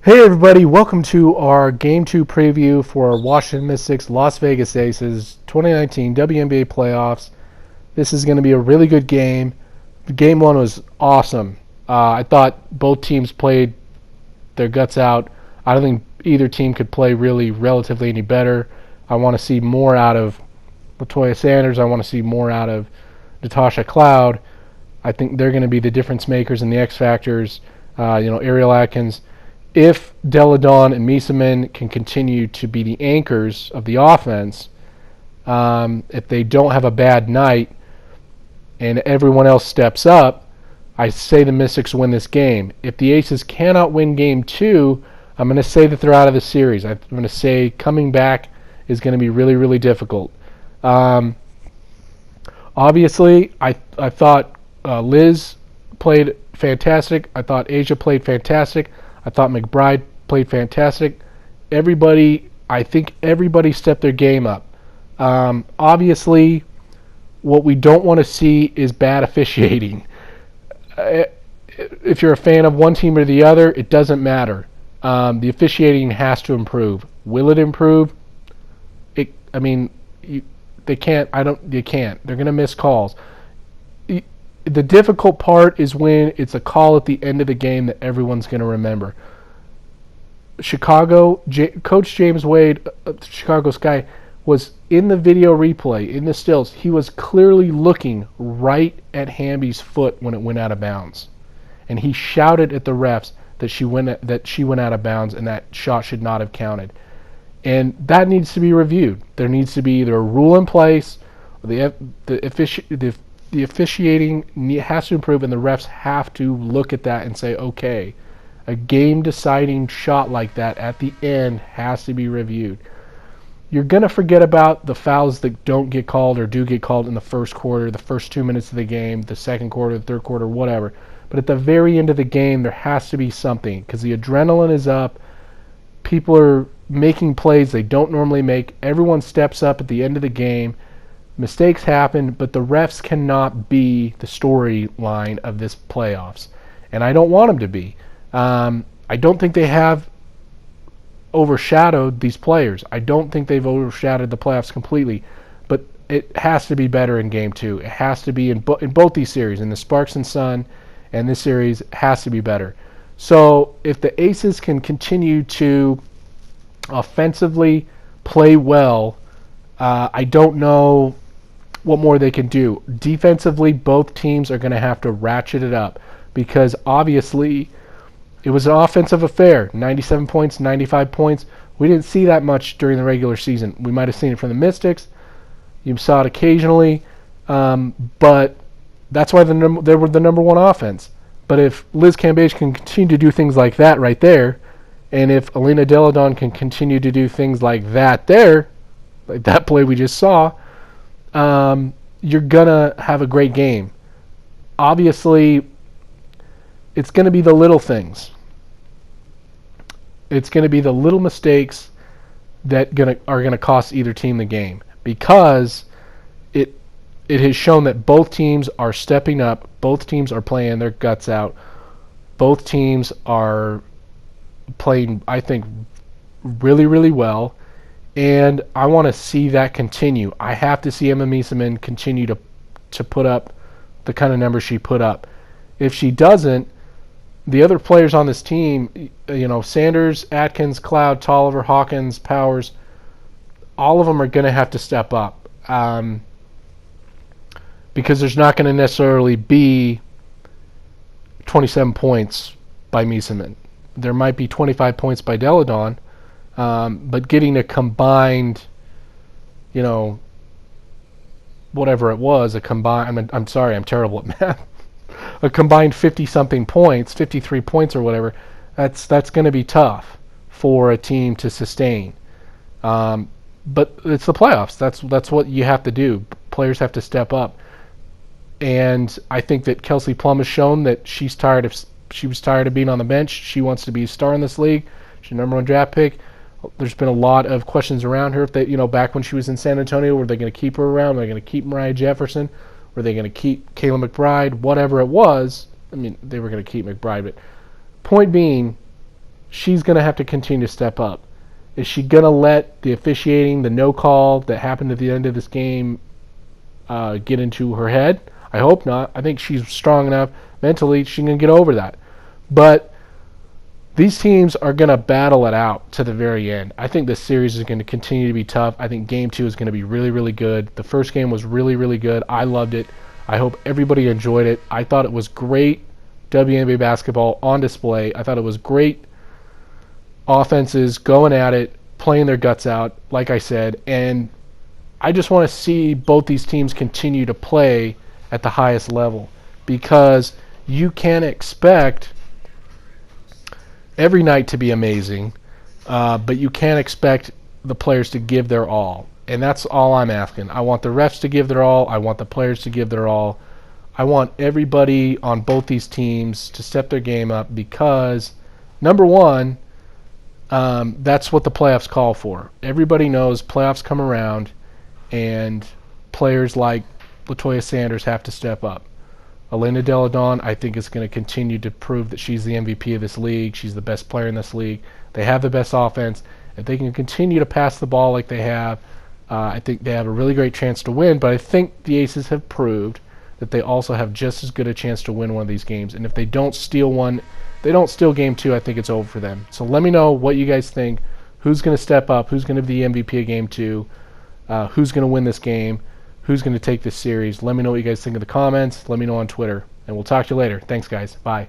Hey everybody, welcome to our Game 2 preview for our Washington Mystics Las Vegas Aces 2019 WNBA playoffs. This is going to be a really good game. Game 1 was awesome. I thought both teams played their guts out. I don't think either team could play really relatively any better. I want to see more out of Latoya Sanders. I want to see more out of Natasha Cloud. I think they're going to be the difference makers and the X factors. Ariel Atkins. If Deladon and Miesemann can continue to be the anchors of the offense, if they don't have a bad night and everyone else steps up, I say the Mystics win this game. If the Aces cannot win Game 2, I'm going to say that they're out of the series. I'm going to say coming back is going to be really, really difficult. Obviously, I thought Liz played fantastic. I thought Asia played fantastic. I thought McBride played fantastic. I think everybody stepped their game up. Obviously, what we don't want to see is bad officiating. If you're a fan of one team or the other, it doesn't matter. The officiating has to improve. Will it improve? They can't. You can't. They're going to miss calls. The difficult part is when it's a call at the end of the game that everyone's going to remember. Coach James Wade, Chicago Sky, was in the video replay, in the stills. He was clearly looking right at Hamby's foot when it went out of bounds. And he shouted at the refs that she went out of bounds and that shot should not have counted. And that needs to be reviewed. There needs to be either a rule in place, or the officiating has to improve, and the refs have to look at that and say, okay, a game-deciding shot like that at the end has to be reviewed. You're going to forget about the fouls that don't get called or do get called in the first quarter, the first 2 minutes of the game, the second quarter, the third quarter, whatever. But at the very end of the game, there has to be something because the adrenaline is up. People are making plays they don't normally make. Everyone steps up at the end of the game. Mistakes happen, but the refs cannot be the storyline of this playoffs. And I don't want them to be. I don't think they have overshadowed these players. I don't think they've overshadowed the playoffs completely. But it has to be better in Game 2. It has to be in both these series. In the Sparks and Sun and this series, it has to be better. So if the Aces can continue to offensively play well, I don't know what more they can do. Defensively, both teams are going to have to ratchet it up because obviously it was an offensive affair. 97 points, 95 points. We didn't see that much during the regular season. We might have seen it from the Mystics. You saw it occasionally, but that's why they were the number one offense. But if Liz Cambage can continue to do things like that right there, and if Alina Deladon can continue to do things like that there, like that play we just saw, you're going to have a great game. Obviously, it's going to be the little things. It's going to be the little mistakes that are going to cost either team the game because it has shown that both teams are stepping up. Both teams are playing their guts out. Both teams are playing, I think, really, really well. And I want to see that continue. I have to see Emma Miesemann continue to put up the kind of numbers she put up. If she doesn't, the other players on this team, Sanders, Atkins, Cloud, Tolliver, Hawkins, Powers, all of them are going to have to step up. Because there's not going to necessarily be 27 points by Miesemann. There might be 25 points by Deladon. But getting a combined, whatever it was, I'm sorry, I'm terrible at math. A combined 50-something points, 53 points or whatever, that's going to be tough for a team to sustain. But it's the playoffs. That's what you have to do. Players have to step up. And I think that Kelsey Plum has shown that she was tired of being on the bench. She wants to be a star in this league. She's the number one draft pick. There's been a lot of questions around her. If they, back when she was in San Antonio, were they going to keep her around? Were they going to keep Mariah Jefferson? Were they going to keep Kayla McBride? Whatever it was, they were going to keep McBride. But point being, she's going to have to continue to step up. Is she going to let the officiating, the no call that happened at the end of this game, get into her head? I hope not. I think she's strong enough mentally. She can get over that. But these teams are going to battle it out to the very end. I think this series is going to continue to be tough. I think Game 2 is going to be really, really good. The first game was really, really good. I loved it. I hope everybody enjoyed it. I thought it was great WNBA basketball on display. I thought it was great offenses going at it, playing their guts out, like I said. And I just want to see both these teams continue to play at the highest level, because you can't expect every night to be amazing, but you can't expect the players to give their all. And that's all I'm asking. I want the refs to give their all. I want the players to give their all. I want everybody on both these teams to step their game up, because, number one, that's what the playoffs call for. Everybody knows playoffs come around, and players like Latoya Sanders have to step up. Elena Delle Donne, I think, is going to continue to prove that she's the MVP of this league. She's the best player in this league. They have the best offense. If they can continue to pass the ball like they have, I think they have a really great chance to win. But I think the Aces have proved that they also have just as good a chance to win one of these games. And if they don't steal one, they don't steal Game 2, I think it's over for them. So let me know what you guys think. Who's going to step up? Who's going to be the MVP of Game 2? Who's going to win this game? Who's going to take this series? Let me know what you guys think in the comments. Let me know on Twitter. And we'll talk to you later. Thanks, guys. Bye.